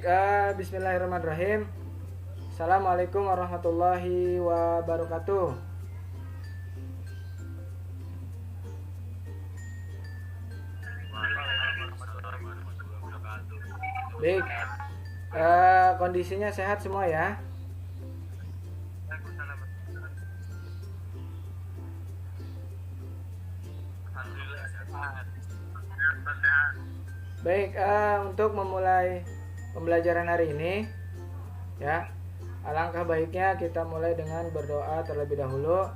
Baik, bismillahirrahmanirrahim. Assalamualaikum warahmatullahi wabarakatuh. Baik, kondisinya sehat semua ya? Baik, untuk memulai pembelajaran hari ini, ya, alangkah baiknya kita mulai dengan berdoa terlebih dahulu,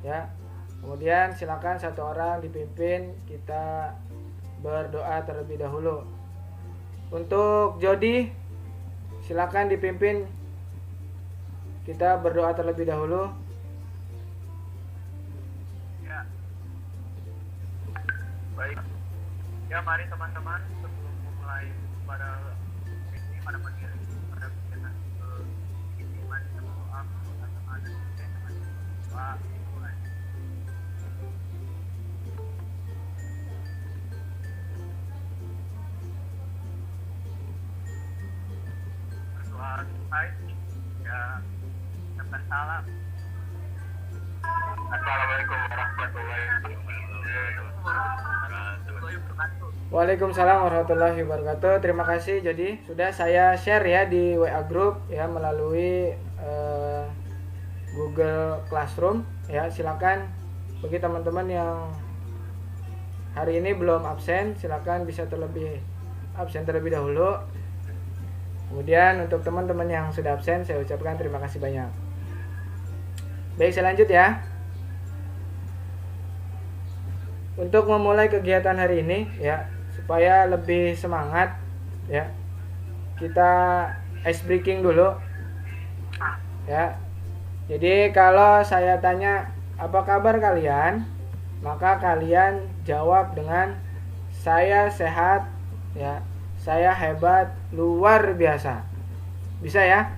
ya. Kemudian silakan satu orang dipimpin kita berdoa terlebih dahulu. Untuk Jody, silakan dipimpin kita berdoa terlebih dahulu. Ya, baik. Ya, mari teman-teman sebelum memulai pada pagi hari ini pada kegiatan ini mari kita berdoa bersama-sama dan doa dimulai. Berdoa selesai, ya, ucapkan salam. Assalamualaikum warahmatullahi wabarakatuh. Waalaikumsalam warahmatullahi wabarakatuh. Terima kasih. Jadi sudah saya share ya di WA group ya melalui Google Classroom ya. Silakan bagi teman-teman yang hari ini belum absen, silakan bisa absen terlebih dahulu. Kemudian untuk teman-teman yang sudah absen, saya ucapkan terima kasih banyak. Baik, saya lanjut ya. Untuk memulai kegiatan hari ini ya, supaya lebih semangat ya, kita ice breaking dulu ya. Jadi kalau saya tanya apa kabar kalian, maka kalian jawab dengan saya sehat ya, saya hebat, luar biasa. Bisa ya?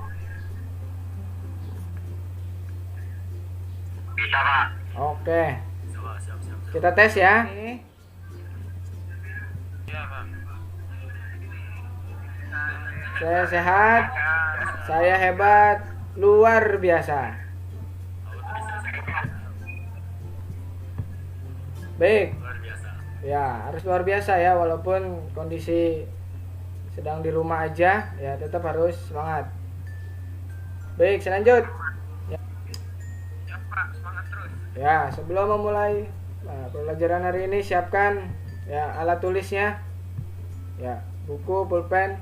Bisa, Pak. Oke. Siap. Kita tes ya. Iya, Pak. Saya sehat, saya hebat, luar biasa. Baik. Luar biasa. Ya, harus luar biasa ya, walaupun kondisi sedang di rumah aja, ya tetap harus semangat. Baik, saya lanjut. Ya, Pak, semangat terus. Ya, sebelum memulai pembelajaran hari ini, siapkan ya alat tulisnya, ya buku, pulpen,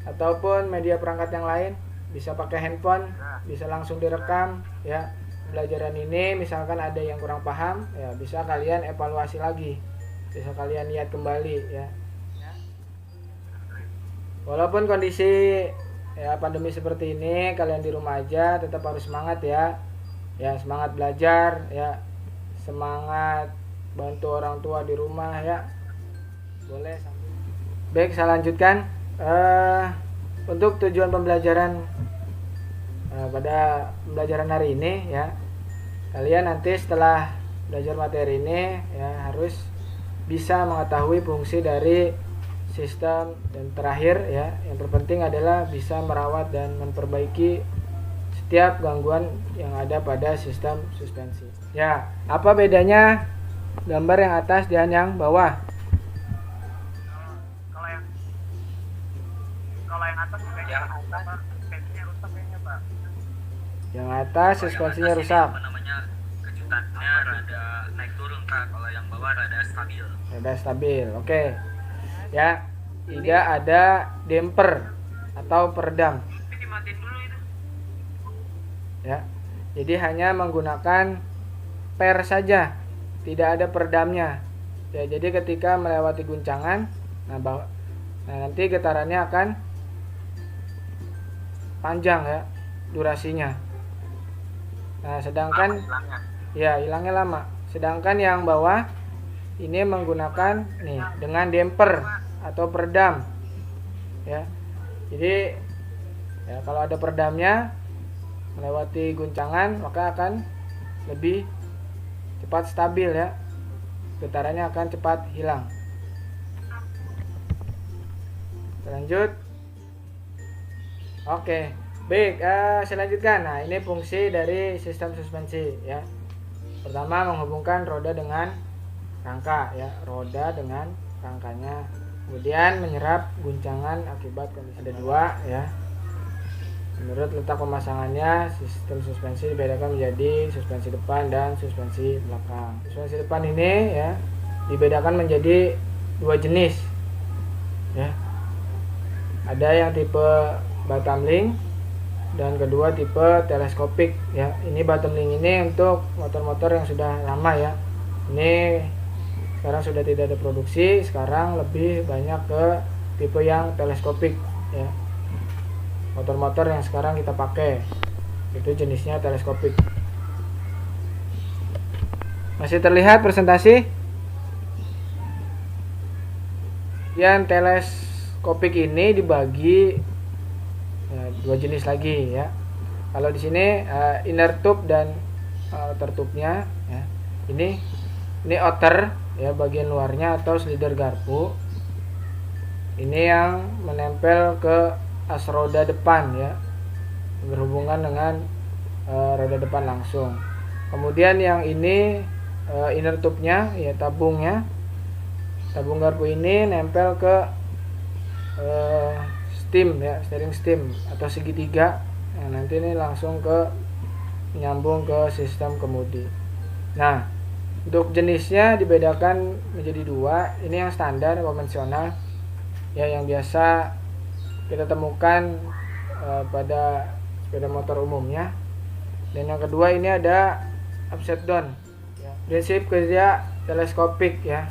ataupun media perangkat yang lain. Bisa pakai handphone, bisa langsung direkam ya. Pembelajaran ini misalkan ada yang kurang paham, ya bisa kalian evaluasi lagi, bisa kalian lihat kembali ya. Walaupun kondisi ya pandemi seperti ini, kalian di rumah aja tetap harus semangat ya. Ya, semangat belajar ya, semangat bantu orang tua di rumah ya. Boleh sambil. Baik, saya lanjutkan. Untuk tujuan pembelajaran pada pembelajaran hari ini ya, kalian nanti setelah belajar materi ini ya harus bisa mengetahui fungsi dari sistem, dan terakhir ya yang terpenting adalah bisa merawat dan memperbaiki setiap gangguan yang ada pada sistem suspensi. Ya, apa bedanya gambar yang atas dan yang bawah? Kalau yang atas yang suspensinya rusak kayaknya, Pak. Yang atas suspensinya rusak. Apa namanya? Kejutannya rada naik turun, Pak. Kalau yang bawah rada stabil. Rada stabil. Oke. Ya, tidak ada damper atau peredam. Ini dimatiin dulu itu. Ya. Jadi hanya menggunakan per saja. Tidak ada peredamnya. Ya, jadi ketika melewati guncangan, nah nanti getarannya akan panjang ya durasinya. Nah, sedangkan hilangnya lama. Sedangkan yang bawah ini menggunakan nih dengan damper atau peredam. Ya. Jadi ya kalau ada peredamnya melewati guncangan maka akan lebih cepat stabil ya. Getarannya akan cepat hilang. Lanjut. Oke, baik. Saya lanjutkan. Nah, ini fungsi dari sistem suspensi ya. Pertama, menghubungkan roda dengan rangka ya, roda dengan rangkanya. Kemudian menyerap guncangan akibat kondisi. Ada dua ya. Menurut letak pemasangannya, sistem suspensi dibedakan menjadi suspensi depan dan suspensi belakang. Suspensi depan ini ya dibedakan menjadi dua jenis ya. Ada yang tipe bottom link dan kedua tipe teleskopik ya. Ini bottom link ini untuk motor-motor yang sudah lama ya. Ini sekarang sudah tidak ada produksi, sekarang lebih banyak ke tipe yang teleskopik ya. Motor-motor yang sekarang kita pakai itu jenisnya teleskopik. Masih terlihat presentasi? Yang teleskopik ini dibagi ya, dua jenis lagi ya. Kalau di sini inner tube dan outer tube-nya ya. Ini outer ya, bagian luarnya atau slider garpu. Ini yang menempel ke as roda depan ya, berhubungan dengan roda depan langsung. Kemudian yang ini inner tube-nya ya, tabungnya. Tabung garpu ini nempel ke stem ya, steering stem atau segitiga. Nah, nanti ini langsung ke menyambung ke sistem kemudi. Nah, untuk jenisnya dibedakan menjadi dua. Ini yang standar konvensional ya, yang biasa kita temukan pada sepeda motor umumnya. Dan yang kedua ini ada upside down ya. Prinsip kerja teleskopik ya.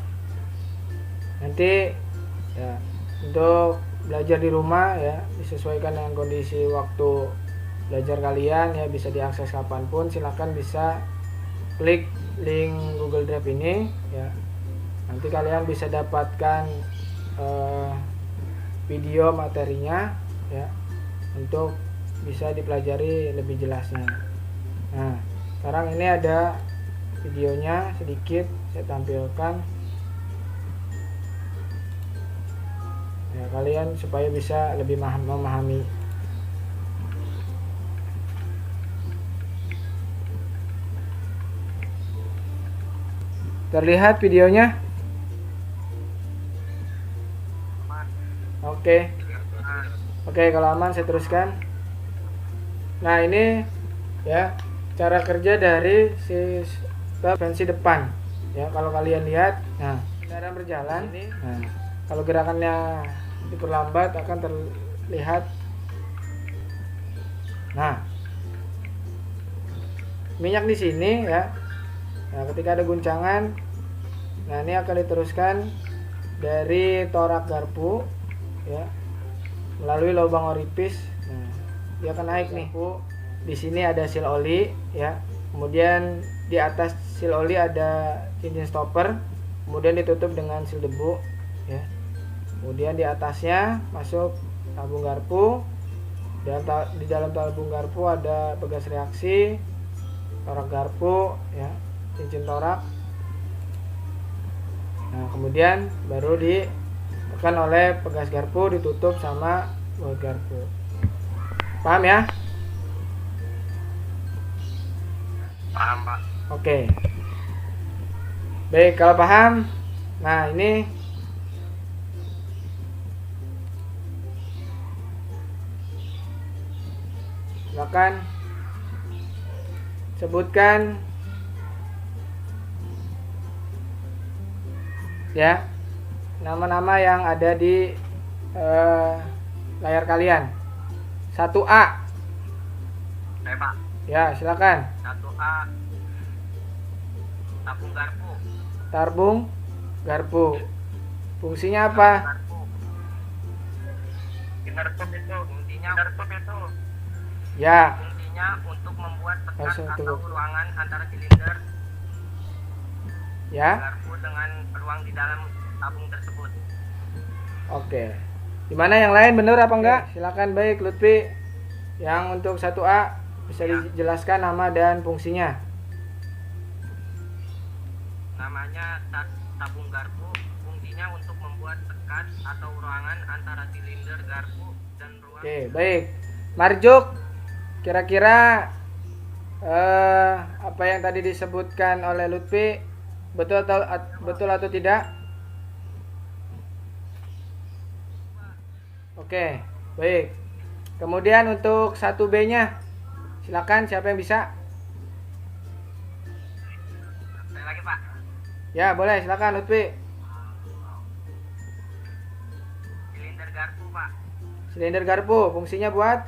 Nanti ya untuk belajar di rumah ya, disesuaikan dengan kondisi waktu belajar kalian ya, bisa diakses kapanpun. Silahkan bisa klik link Google Drive ini ya. Nanti kalian bisa dapatkan video materinya ya, untuk bisa dipelajari lebih jelasnya. Nah, sekarang ini ada videonya sedikit saya tampilkan ya, kalian supaya bisa lebih memahami. Terlihat videonya? Oke, kalau aman saya teruskan. Nah, ini ya cara kerja dari sistem suspensi depan ya. Kalau kalian lihat, nah kendaraan berjalan ini, nah kalau gerakannya diperlambat akan terlihat. Nah, minyak di sini ya. Nah, ketika ada guncangan, nah ini akan diteruskan dari torak garpu ya, melalui lubang oripis. Nah, dia akan naik nih. Di sini ada seal oli ya. Kemudian di atas seal oli ada cincin stopper. Kemudian ditutup dengan seal debu ya. Kemudian di atasnya masuk tabung garpu. Dan di dalam tabung garpu ada pegas reaksi, torak garpu ya, cincin torak. Nah, kemudian baru ditekan oleh pegas garpu, ditutup sama baut garpu. Paham ya? Paham, Pak. Oke. Baik, kalau paham, nah ini silakan sebutkan ya nama-nama yang ada di layar kalian. 1A. Oke, Pak. Ya, silakan. 1A tabung garpu. Tabung garpu. Fungsinya apa? Garpu. Inner tube itu intinya Ya. fungsinya untuk membuat tekan Langsung atau tutup. ruangan antara silinder Ya. garpu dengan ruang di dalam tabung tersebut. Oke. Gimana yang lain, bener apa enggak? Silakan. Baik, Lutfi. Yang untuk 1A bisa dijelaskan nama dan fungsinya. Namanya tabung garpu, fungsinya untuk membuat tekan atau ruangan antara silinder garpu dan ruang. Oke, baik. Marjuk, kira-kira apa yang tadi disebutkan oleh Lutfi betul atau tidak? Oke, baik. Kemudian untuk 1B-nya, silakan siapa yang bisa? Saya lagi, Pak. Ya, boleh, silakan Lutfi. Silinder garpu, Pak. Silinder garpu, fungsinya buat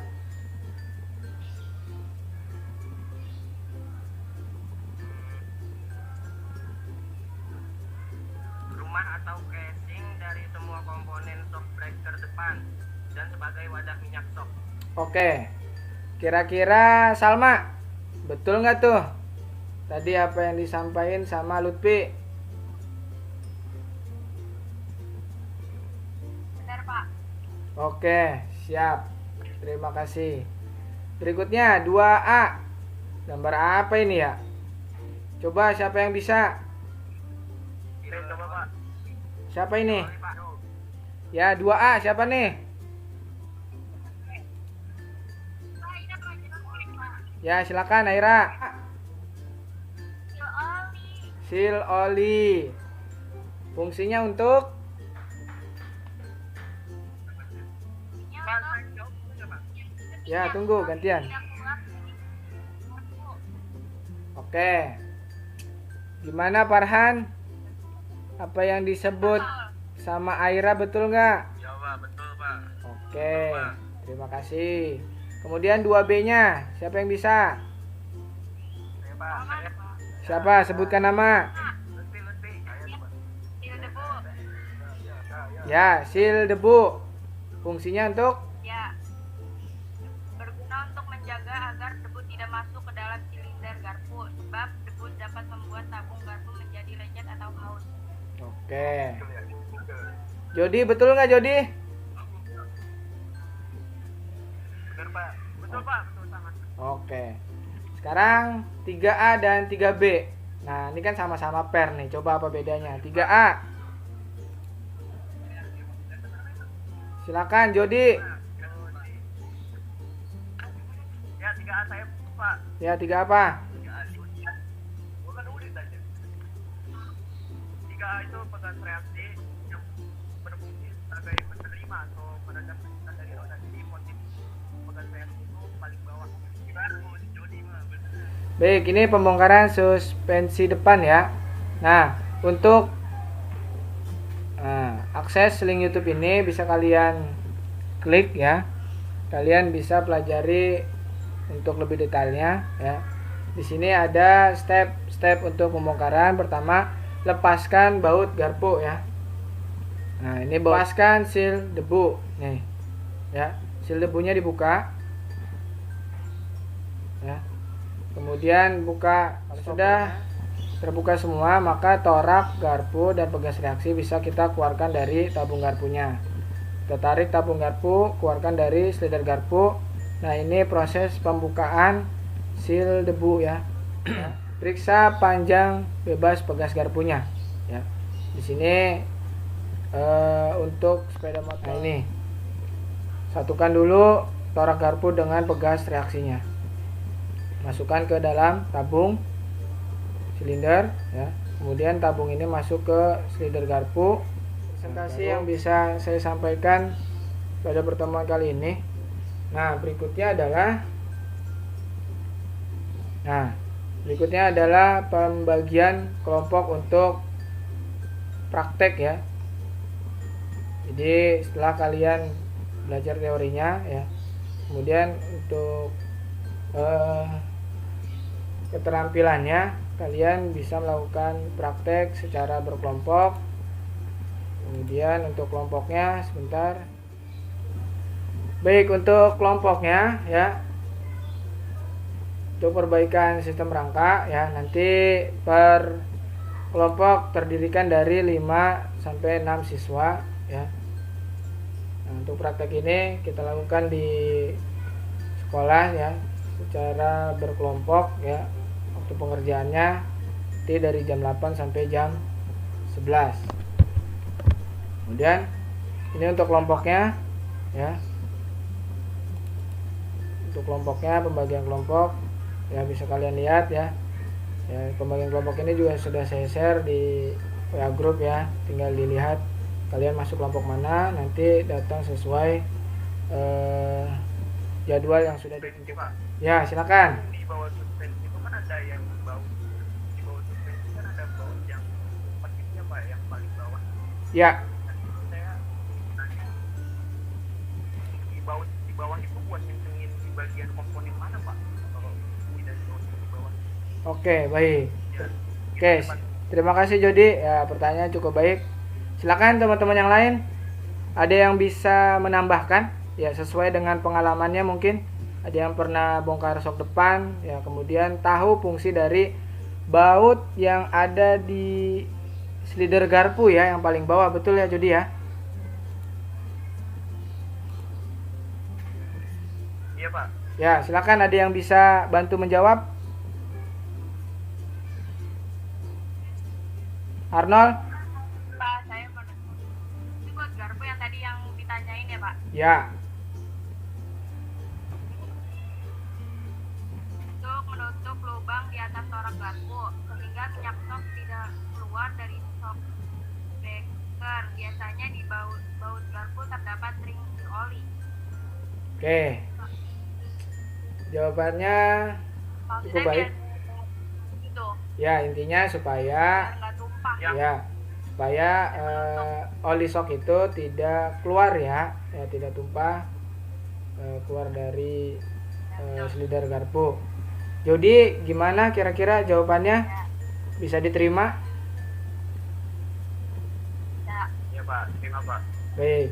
Rumah atau casing dari semua komponen shock breaker depan dan sebagai wadah minyak shock. Oke. Kira-kira Salma, betul nggak tuh tadi apa yang disampaikan sama Lutfi? Benar, Pak. Oke, siap. Terima kasih. Berikutnya 2A. Gambar apa ini ya? Coba siapa yang bisa? Saya coba, Pak. Siapa ini? Pak. Ya, 2A siapa nih? Ya, silakan Aira. Seal oli. Fungsinya untuk Pak, saya jawab saja, Pak. ya, tunggu gantian. Oke. Gimana Farhan? Apa yang disebut sama Aira betul nggak? Ya, Pak, betul, Pak. Oke. Terima kasih. Kemudian 2B-nya, siapa yang bisa? Saya, Pak. Saya, Pak. Siapa? Sebutkan nama. Lutfi. Saya, Pak. Sil debu. Ya, seal debu. Fungsinya untuk Ya. Berguna untuk menjaga agar debu tidak masuk ke dalam silinder garpu, sebab debu dapat membuat tabung garpu menjadi lecet atau haus. Oke. Jody, betul nggak Jody? Benar, Pak. Betul, Pak. Betul sama. Oke. Sekarang 3A dan 3B. Nah, ini kan sama-sama per nih. Coba apa bedanya? 3A. Silakan Jody. Ya, 3A saya, Pak. Ya, 3 apa? 3A. Bukan ulit aja. 3A itu pegas reaksi yang berfungsi sebagai penerima atau peredam tekanan dari roda. Jadi posisi pegas reaksi itu paling bawah. Jody, Pak. Benar. Baik, ini pembongkaran suspensi depan ya. Nah, untuk akses link YouTube ini bisa kalian klik ya. Kalian bisa pelajari untuk lebih detailnya ya. Di sini ada step-step untuk pembongkaran. Pertama, lepaskan baut garpu ya. Nah, ini lepaskan seal debu nih. Ya, seal debunya dibuka. Ya. Kemudian buka. Kalau sudah terbuka semua, maka torak garpu dan pegas reaksi bisa kita keluarkan dari tabung garpunya. Kita tarik tabung garpu, keluarkan dari silinder garpu. Nah, ini proses pembukaan seal debu ya. Periksa panjang bebas pegas garpunya ya. Di sini untuk sepeda motor. Nah, ini satukan dulu torak garpu dengan pegas reaksinya. Masukkan ke dalam tabung silinder ya. Kemudian tabung ini masuk ke silinder garpu. Presentasi yang bisa saya sampaikan pada pertemuan kali ini. Nah, berikutnya adalah pembagian kelompok untuk praktek ya. Jadi setelah kalian belajar teorinya ya, kemudian untuk keterampilannya kalian bisa melakukan praktek secara berkelompok. Kemudian untuk kelompoknya sebentar. Baik, untuk kelompoknya ya, untuk perbaikan sistem rangka ya, nanti per kelompok terdirikan dari 5 sampai 6 siswa ya. Nah, untuk praktek ini kita lakukan di sekolah ya, secara berkelompok ya. Waktu pengerjaannya nanti dari jam 8 sampai jam 11. Kemudian ini untuk kelompoknya ya. untuk kelompoknya, pembagian kelompok ya bisa kalian lihat ya. Pembagian kelompok ini juga sudah saya share di WA group ya, tinggal dilihat kalian masuk kelompok mana, nanti datang sesuai jadwal yang sudah ditentukan. Ya silakan. Di bawah suspensi itu kan ada yang baut, di bawah suspensi kan ada baut yang pastinya Pak, yang paling bawah. Ya. Saya nanya, di bawah itu buat nyentengin di bagian komponen mana Pak? Kalau tidak di bawah. Oke, baik. Ya, Oke, terima kasih Jody. Ya, pertanyaan cukup baik. Silakan teman-teman yang lain. Ada yang bisa menambahkan? Ya, sesuai dengan pengalamannya mungkin. Ada yang pernah bongkar sok depan, ya kemudian tahu fungsi dari baut yang ada di slider garpu ya, yang paling bawah, betul ya Jody ya? Iya Pak. Ya, silakan ada yang bisa bantu menjawab. Arnold? Pak, saya menurut itu buat garpu yang tadi yang ditanyain ya Pak. Ya. Untuk menutup lubang di atas torak garpu sehingga minyak sok tidak keluar dari sok breaker. Biasanya di baut garpu terdapat ring oli. Oke. Jawabannya cukup baik. Gitu. Ya, intinya supaya Biar nggak tumpah. ya supaya oli sok itu tidak keluar ya, tidak tumpah keluar dari slider garpu. Jody, gimana kira-kira jawabannya? Bisa diterima? Ya. Iya Pak, terima Pak. Baik.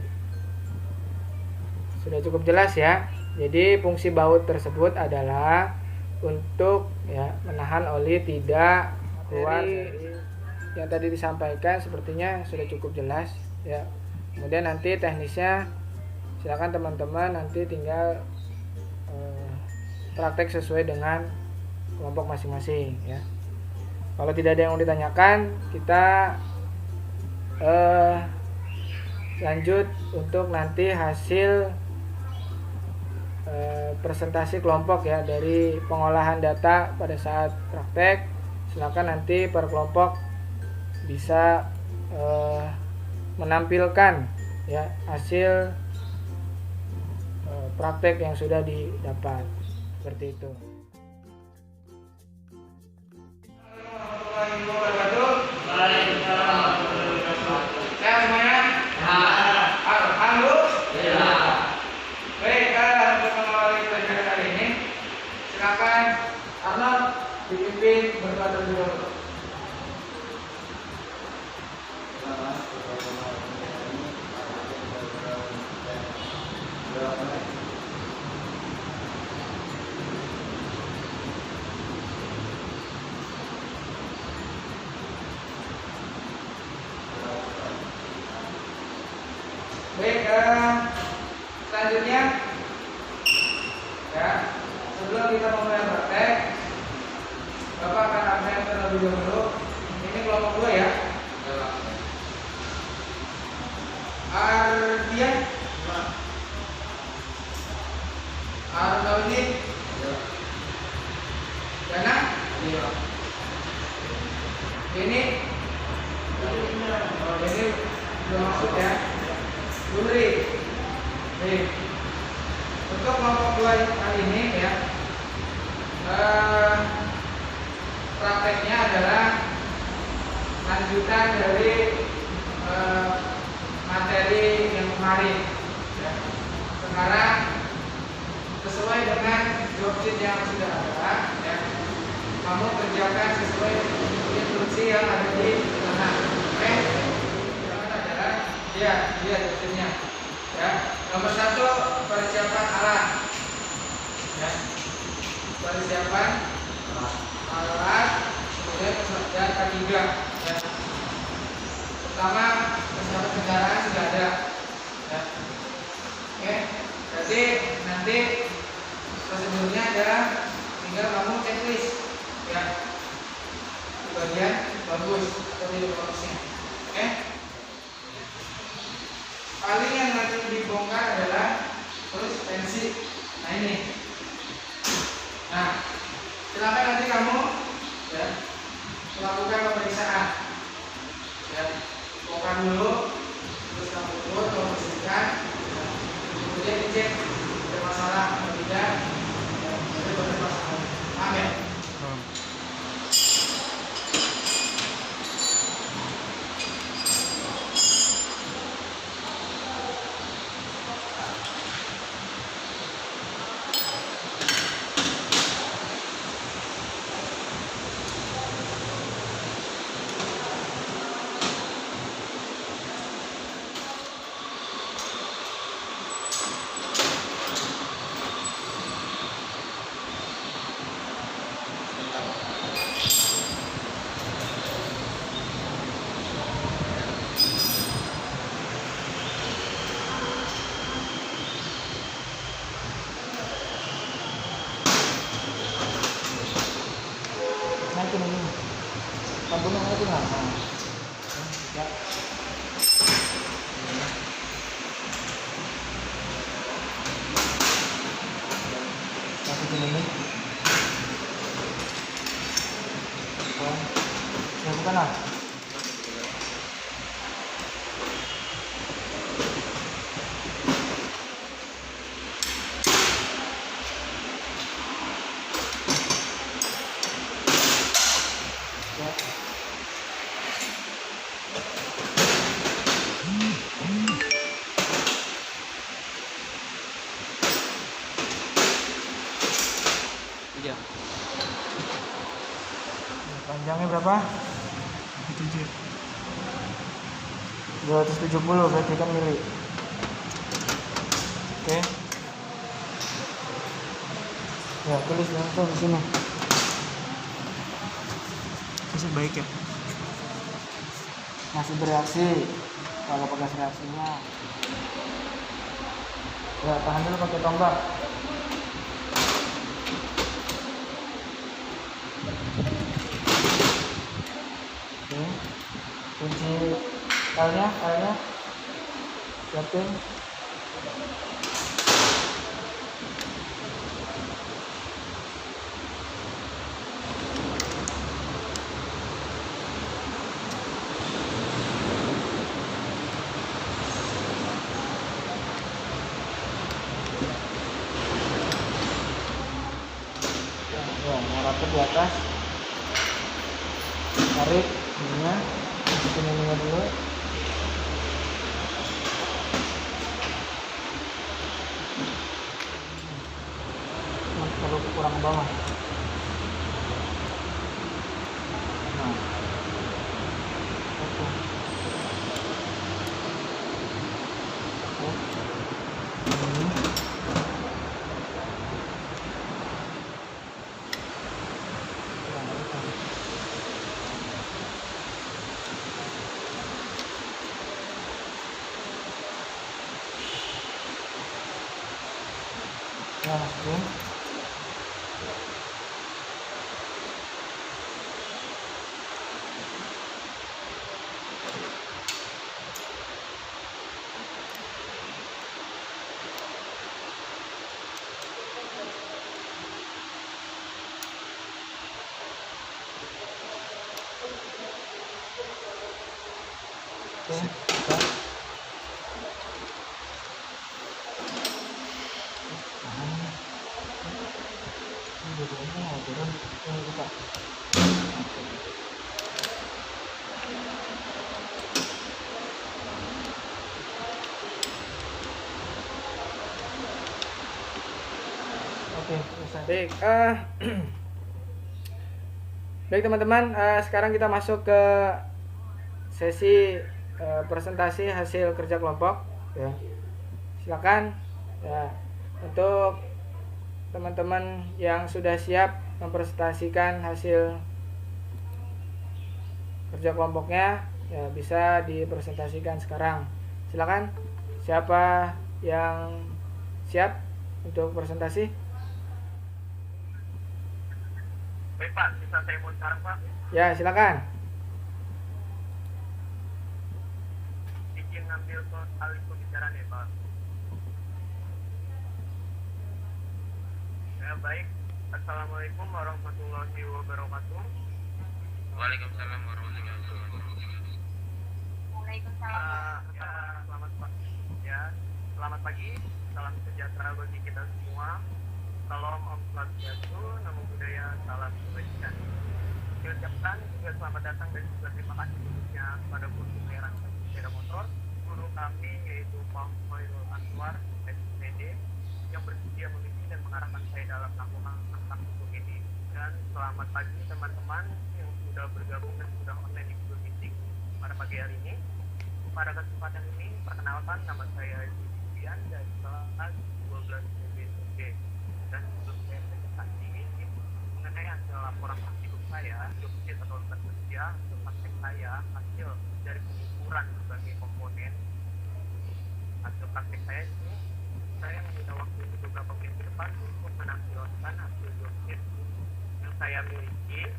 Sudah cukup jelas ya. Jadi fungsi baut tersebut adalah untuk ya menahan oli tidak keluar dari yang tadi disampaikan, sepertinya sudah cukup jelas ya. Kemudian nanti teknisnya silakan teman-teman nanti tinggal praktek sesuai dengan kelompok masing-masing ya. Kalau tidak ada yang mau ditanyakan, kita lanjut untuk nanti hasil presentasi kelompok ya dari pengolahan data pada saat praktek. Silakan nanti per kelompok bisa menampilkan ya hasil praktek yang sudah didapat seperti itu. Silakan Arnold dipimpin berdoa terlebih dahulu. Baik, selanjutnya ya, sebelum kita memulai praktek, Bapak akan absen terlebih dahulu. Ini kelompok 2 ya. Ardian, Arnaudi, Dana, ini belum masuk ya. Guri. Baik. Untuk kelompok 2 kali ini ya, prakteknya adalah lanjutan dari materi yang kemarin ya. Sekarang sesuai dengan worksheet yang sudah ada ya, kamu kerjakan sesuai instruksi yang ada di sana. Oke, yang adalah ya worksheetnya ya. Nomor 1, persiapan alat ya, persiapan alat, kemudian dan K3 ya. Pertama, persiapan kendaraan sudah ada ya. Oke, jadi nanti prosedurnya adalah tinggal kamu checklist ya, di bagian bagus atau di bagusnya. Oke, paling yang nanti dibongkar adalah suspensi. Nah ini bongkar dulu, terus kamu ukur, kamu bersihkan, kemudian dicek ada masalah atau tidak, jadi baru pasang. Paham ya? Naikin ini, tabungnya naikin lah. Ya. Masukin ini. Ya bukan lah. Iya. Panjangnya berapa? 7. 270 berarti kan mili. Oke. Ya, tulis langsung di sini. Masih baik ya? Masih bereaksi. Kalau bekas reaksinya. Ya, tahan dulu pakai tombak. Oke. Kunci filenya siapin. Ya, mau rapet di atas. Tarik ininya, masukin ininya dulu. Kalau kurang ke bawah. Nah, oke. Ini. Kurang ke atas. Ya, masukin. Oke, buka. Ini dua-duanya mau turun. Ini buka. Oke, selesai. Baik, baik teman-teman, sekarang kita masuk ke sesi presentasi hasil kerja kelompok. Ya. Silakan. Ya, untuk teman-teman yang sudah siap mempresentasikan hasil kerja kelompoknya, ya bisa dipresentasikan sekarang. Silakan. Siapa yang siap untuk presentasi? Baik Pak, bisa saya mulai sekarang Pak? Ya, silakan. Izin ngambil alih pembicaraan ya Pak. Ya baik, Assalamualaikum warahmatullahi wabarakatuh. Waalaikumsalam warahmatullahi wabarakatuh. Waalaikumsalam. Selamat pagi ya. Selamat pagi. Salam sejahtera bagi kita semua. Salam Om Swastiastu, Namo Buddhaya, salam kebajikan. Diucapkan juga selamat datang dan juga terima kasih khususnya kepada guru pemeliharaan sepeda motor, guru kami yaitu Pak Khairul Anwar, SPD, yang bersedia memimpin dan mengarahkan saya dalam melakukan hukum ini. Dan selamat pagi teman-teman yang sudah bergabung dan sudah online di Google Meeting pada pagi hari ini. Pada kesempatan ini, perkenalkan nama saya Julian dari kelas 12 BBSD. Dan sebelum saya presentasi mengenai hasil laporan praktikum saya, jobsit atau lembar kerja, untuk praktek saya, hasil dari pengukuran berbagai komponen hasil praktek saya ini, saya meminta waktu untuk beberapa menit ke depan untuk menampilkan hasil jobsit yang saya miliki.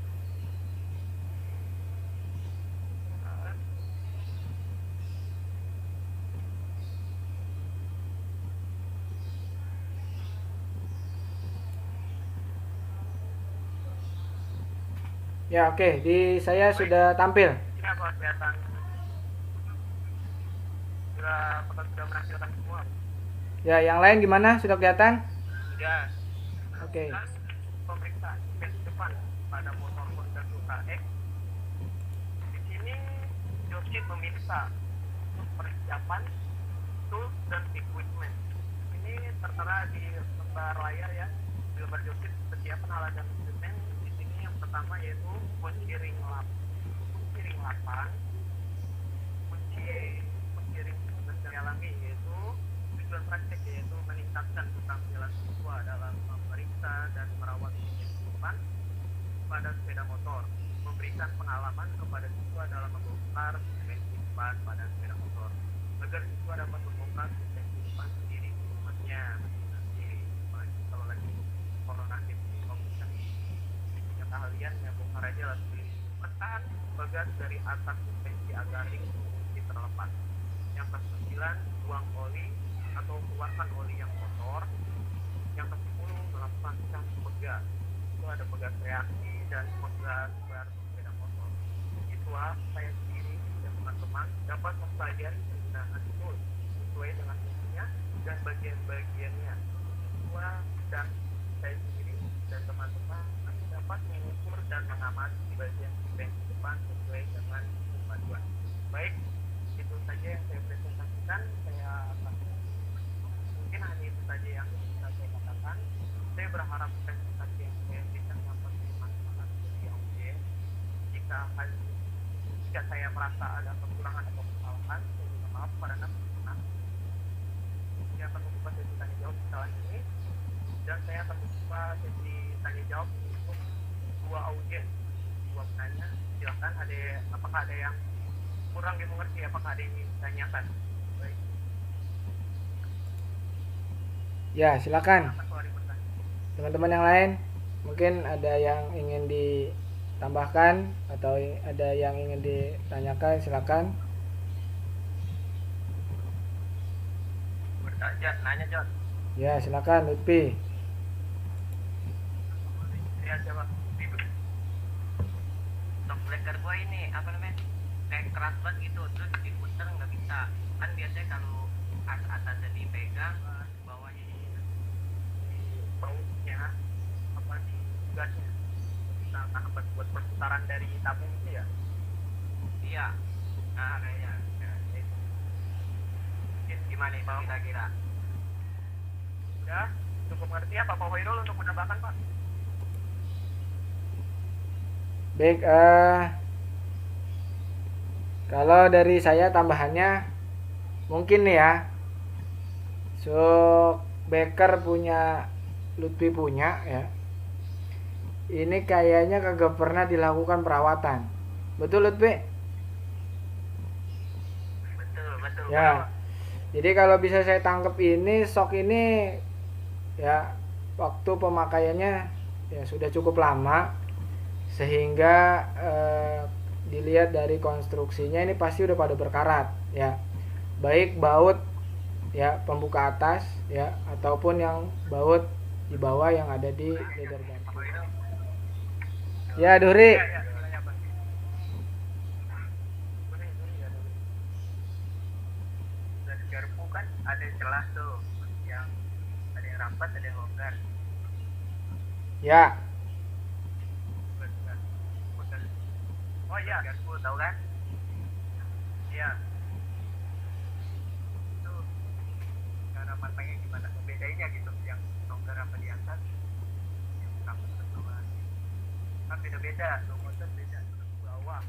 Ya, oke. Di saya sudah tampil. Ini apa kelihatan? Sudah menampilkan semua. Ya, yang lain gimana? Sudah kelihatan? Sudah. Oke. Pemeriksaan tes depan pada motor Honda Supra X. Di sini jobsit memeriksa untuk persiapan tools dan equipment. Ini tertera di lembar layar ya. Di lembar jobsit persiapan alat dan equipment. Di sini yang pertama yaitu kunci ring 8, kunci ring alami, yaitu tujuan praktek yaitu meningkatkan keterampilan siswa dalam memeriksa dan merawat depan pada sepeda motor, memberikan pengalaman kepada siswa dalam membongkar depan pada sepeda motor, agar siswa dapat membongkar depan sendiri di rumahnya. Nanti kalau lagi corona ini punya keahlian ya bongkar aja lah sendiri. Pesan bagas dari atas suspensi agar ring terlepas. Yang ke-9, buang oli atau keluarkan oli yang kotor. Yang ke-10, melakukan cas pegas. Itu ada pegas reaksi dan pegas baru sepeda motor. Itulah saya sendiri dan teman-teman dapat mempelajari penggunaan tools sesuai dengan fungsinya dan bagian-bagiannya. Siswa dan saya sendiri dan teman-teman dapat mengukur dan mengamati bagian suspensi depan sesuai dengan panduan. Baik, itu saja yang saya presentasikan. Saya akan mungkin hanya itu saja yang bisa saya katakan. Saya berharap presentasi yang saya berikan dapat bermanfaat bagi audiens. Jika saya merasa ada kekurangan atau kesalahan, saya minta maaf karena teman-teman. Saya akan membuka sesi tanya jawab setelah ini, dan saya akan membuka sesi tanya jawab untuk dua audiens, dua penanya. Silakan, apakah ada yang kurang dimengerti, apakah ada yang ingin ditanyakan? Baik. Ya, silakan. Kalau ada pertanyaan. Teman-teman yang lain, mungkin ada yang ingin ditambahkan atau ada yang ingin ditanyakan, silakan. Nanya, John. Ya, silakan Lutfi. Ya, coba. Stok breaker gua ini apa namanya, kayak keras banget gitu, terus diputer nggak bisa. Kan biasanya kalau atasnya dipegang, bawahnya Di bautnya apa di gasnya kita tahan buat perputaran dari tabung itu ya. iya. Nah kayaknya gimana itu kira-kira? Ya, cukup ngerti ya Pak Khairul untuk menambahkan Pak? Baik, kalau dari saya tambahannya mungkin nih ya, shock breaker punya Lutfi punya ya, ini kayaknya kagak pernah dilakukan perawatan, betul Lutfi? Betul. Ya, jadi kalau bisa saya tangkap ini shock ini ya waktu pemakaiannya ya sudah cukup lama, sehingga dilihat dari konstruksinya ini pasti udah pada berkarat ya, baik baut ya pembuka atas ya ataupun yang baut di bawah yang ada di leader garpu. Ya Duri. Ya, Pak. Boleh, ya, Duri. garpu kan ada celah tuh, yang ada yang rapat, ada yang longgar. Ya, Betul. Oh iya, garpu tahu kan? Iya. Itu cara matangnya gimana? Bedanya gitu, yang longgar apa di atas, yang rapat ke bawah. Kan beda-beda, rumusnya beda. Bawah.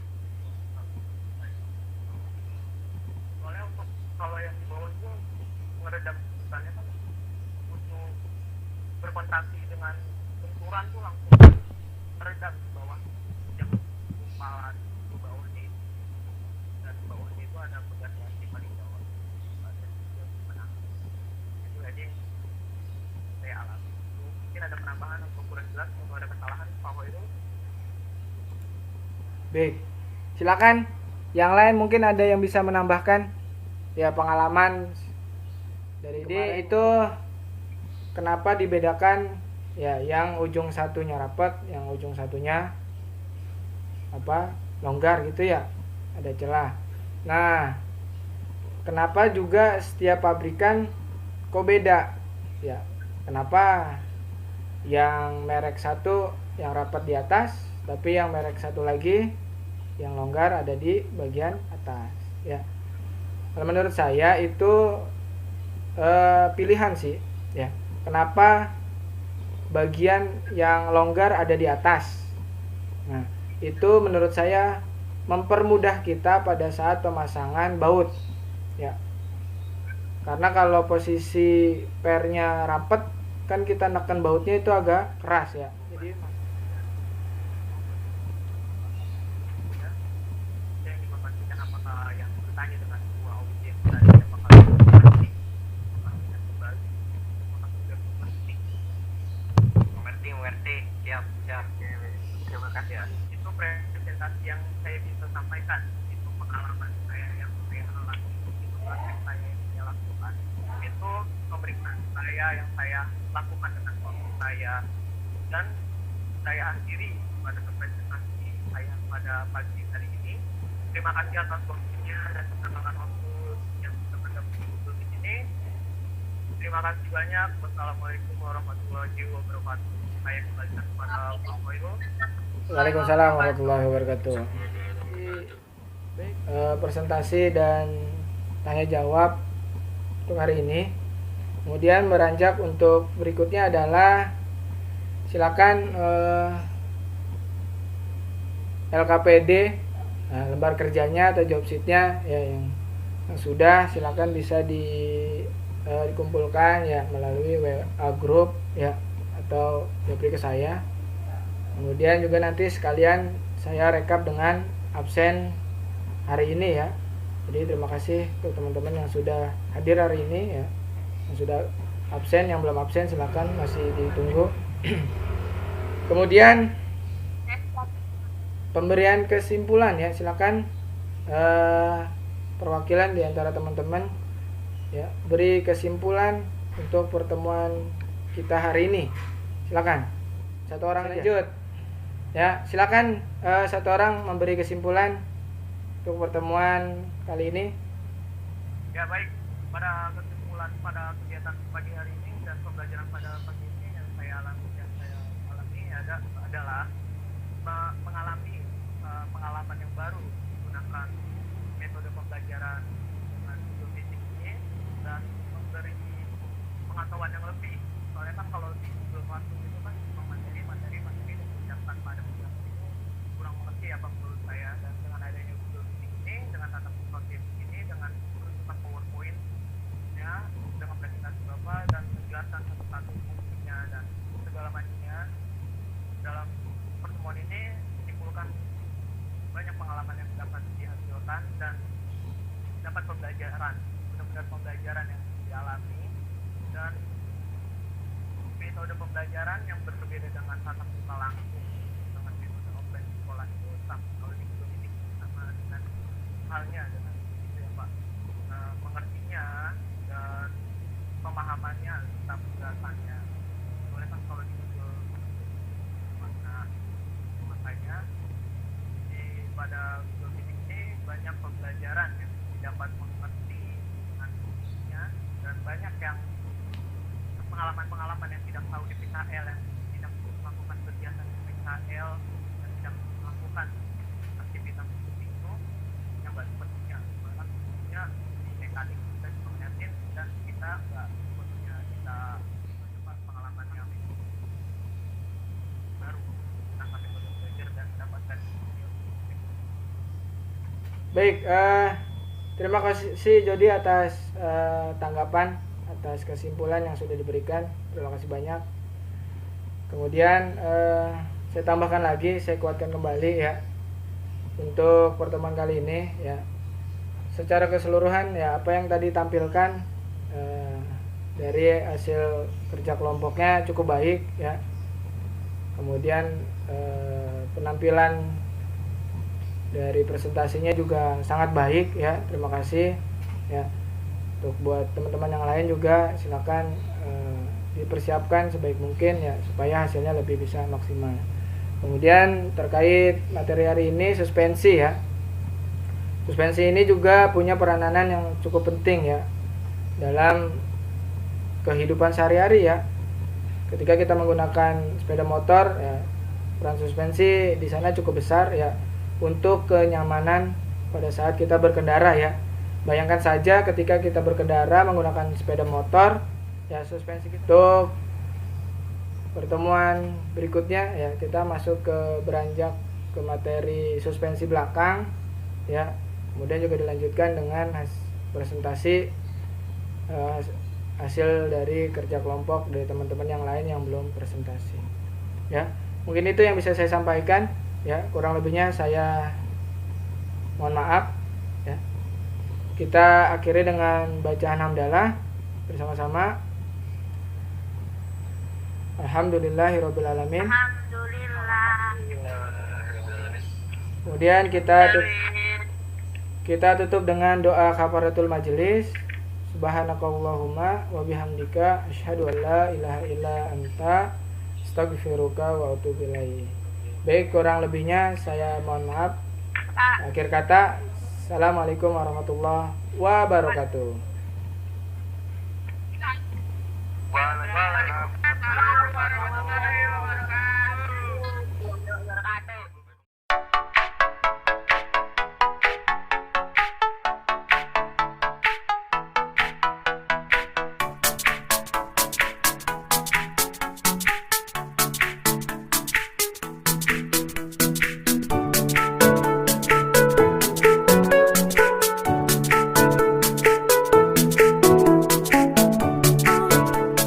Soalnya untuk kalau yang di bawah itu meredam misalnya kan butuh berkontaksi dengan benturan tuh langsung meredam di bawah yang kepala di bawah ini, dan di bawah ini itu ada pegas di paling bawah ada juga menang itu jadi saya alami itu mungkin ada penambahan atau kurang jelas atau ada kesalahan bahwa itu. baik. Silakan. Yang lain mungkin ada yang bisa menambahkan ya pengalaman dari kemarin itu kenapa dibedakan ya yang ujung satunya rapat, yang ujung satunya longgar gitu ya, ada celah. Nah, kenapa juga setiap pabrikan kok beda ya, kenapa yang merek satu yang rapat di atas tapi yang merek satu lagi yang longgar ada di bagian atas ya. Kalau menurut saya itu pilihan sih ya, kenapa bagian yang longgar ada di atas. Nah, itu menurut saya mempermudah kita pada saat pemasangan baut ya, karena kalau posisi pernya rapet kan kita neken bautnya itu agak keras ya, jadi Saya ingin memastikan apakah yang bertanya dengan sebuah objek tadi apakah mengerti, memastikan kembali apakah sudah mengerti. Mengerti. Siap. Oke, terima kasih ya. Itu presentasi yang saya bisa sampaikan, itu pengalaman saya yang saya alami, itu praktek saya yang saya lakukan, itu pemeriksaan saya yang saya lakukan dengan suami saya, dan saya akhiri pada presentasi saya pada pagi hari ini. Terima kasih atas waktunya dan perkembangan waktu yang sudah mendampingi di sini. Terima kasih banyak. Wassalamualaikum warahmatullahi wabarakatuh. Saya kembalikan kepada Pak Khairul. Waalaikumsalam warahmatullahi wabarakatuh. Presentasi dan tanya jawab untuk hari ini. Kemudian beranjak untuk berikutnya adalah silakan LKPD lembar kerjanya atau job sheetnya ya yang sudah silakan bisa dikumpulkan ya melalui WA group ya atau japri ke saya. Kemudian juga nanti sekalian saya rekap dengan absen hari ini ya. Jadi terima kasih untuk teman-teman yang sudah hadir hari ini ya. Yang sudah absen, yang belum absen silakan masih ditunggu. Kemudian pemberian kesimpulan ya, silakan perwakilan di antara teman-teman ya beri kesimpulan untuk pertemuan kita hari ini. Silakan. Satu orang lanjut. Ya, silakan satu orang memberi kesimpulan untuk pertemuan kali ini. Ya baik, pada kesimpulan pada kegiatan pagi hari ini dan pembelajaran pada pagi ini yang saya alami adalah mengalami pengalaman yang baru menggunakan metode pembelajaran dengan Google Meeting ini dan memberi pengetahuan yang lebih. Soalnya kan kalau di Google Classroom itu kan materi disiapkan pada ujian itu kurang mengerti apa menurut saya, dan dengan adanya Google Meeting ini dengan tatap muka kayak begini dengan penunjukan PowerPoint ya dengan presentasi bapak dan menjelaskan satu-satu fungsinya dan segala macamnya, dalam pertemuan ini ditimbulkan banyak pengalaman yang dapat dihasilkan dan dapat pembelajaran, benar-benar pembelajaran yang dialami, dan metode pembelajaran yang berbeda dengan tatap muka langsung dengan metode offline sekolah itu sama kalau di Google Meeting sama dengan halnya dengan itu ya Pak, mengertinya dan pemahamannya serta penjelasannya. Oleh kan kalau di Google makanya pada Google Meeting ini banyak pembelajaran yang dapat mengerti dengan banyak yang pengalaman-pengalaman yang tidak tahu di PKL, yang tidak melakukan kegiatan di PKL, yang tidak melakukan aktivitas seperti itu, yang baru sepertinya malah sepertinya di mekanik kita juga ngeliatin dan kita nggak sepertinya kita mencoba pengalaman yang baru kita sampai belajar dan mendapatkan skill. Baik, terima kasih Jody atas tanggapan, atas kesimpulan yang sudah diberikan. Terima kasih banyak. Kemudian saya tambahkan lagi, saya kuatkan kembali ya untuk pertemuan kali ini ya. Secara keseluruhan ya apa yang tadi tampilkan dari hasil kerja kelompoknya cukup baik ya. Kemudian penampilan dari presentasinya juga sangat baik ya. Terima kasih ya. Untuk buat teman-teman yang lain juga silakan dipersiapkan sebaik mungkin ya supaya hasilnya lebih bisa maksimal. Kemudian terkait materi hari ini suspensi ya. Suspensi ini juga punya peranan yang cukup penting ya dalam kehidupan sehari-hari ya. Ketika kita menggunakan sepeda motor ya, peran suspensi di sana cukup besar ya untuk kenyamanan pada saat kita berkendara ya. Bayangkan saja ketika kita berkendara menggunakan sepeda motor ya, suspensi kita. Untuk pertemuan berikutnya ya kita masuk ke beranjak ke materi suspensi belakang ya. Kemudian juga dilanjutkan dengan presentasi hasil dari kerja kelompok dari teman-teman yang lain yang belum presentasi ya. Mungkin itu yang bisa saya sampaikan ya, kurang lebihnya saya mohon maaf ya. Kita akhiri dengan bacaan hamdalah bersama-sama. Alhamdulillahirabbil alamin. Alhamdulillah. Kemudian kita tutup dengan doa kafaratul majelis. Subhanakallahumma wa bihamdika asyhadu an la ilaha illa anta astaghfiruka wa atubu ilaik. Baik, kurang lebihnya saya mohon maaf. Akhir kata, assalamualaikum warahmatullahi wabarakatuh. Waalaikumsalam warahmatullahi wabarakatuh.